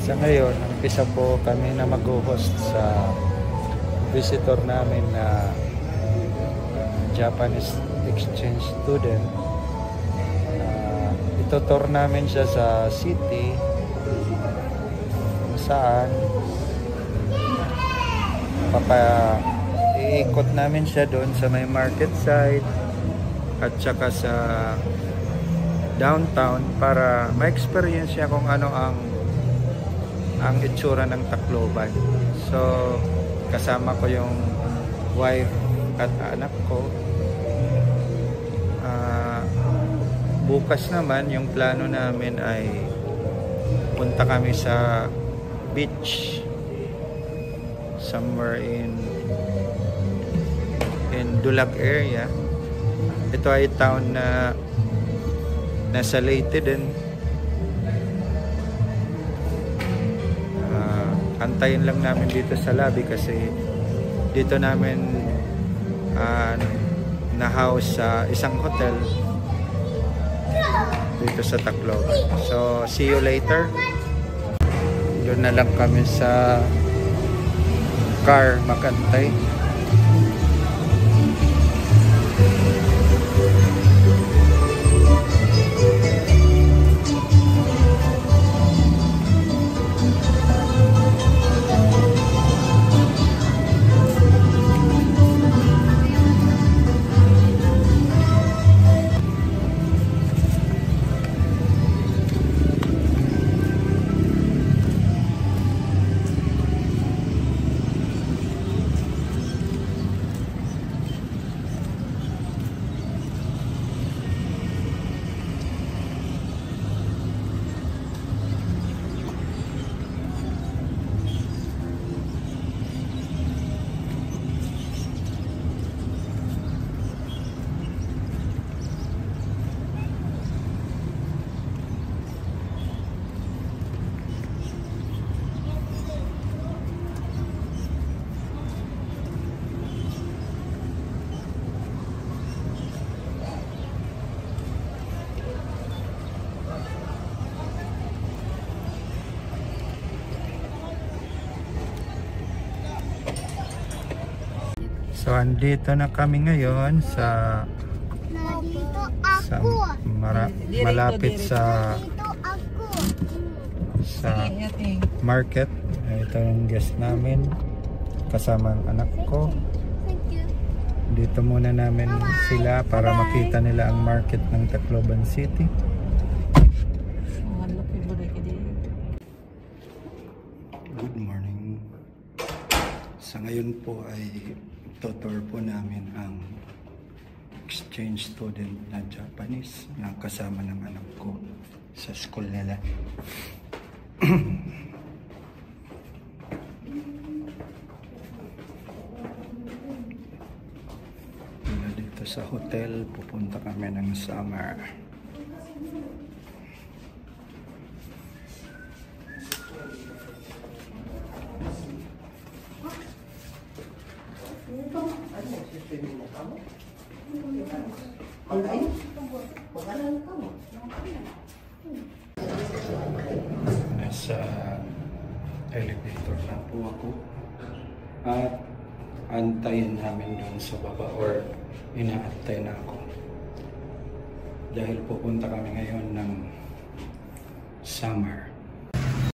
Sa ngayon, umpisa po kami na mag-host sa visitor namin na Japanese exchange student. Ito-tour namin siya sa city kung saan iikot namin siya doon sa may market side at saka sa downtown para ma-experience siya kung ano ang itsura ng Tacloban. So kasama ko yung wife at anak ko. Bukas naman yung plano namin ay punta kami sa beach somewhere in Dulag area. Ito ay town na nasa Leyte din. Antayin lang namin dito sa lobby kasi dito namin na-house sa isang hotel dito sa Tacloban. So see you later. Doon na lang kami sa car makantay. So andito na kami ngayon sa malapit sa market. Ito yung guest namin kasama ang anak ko. Dito muna namin sila para makita nila ang market ng Tacloban City. Good morning. Sa ngayon po ay tutor po namin ang exchange student na Japanese na kasama ng anak ko sa school nila. Dito sa hotel, pupunta kami ng summer. Nasa elevator na po ako at antayin namin doon sa baba or inaantay na ako dahil pupunta kami ngayon ng summer.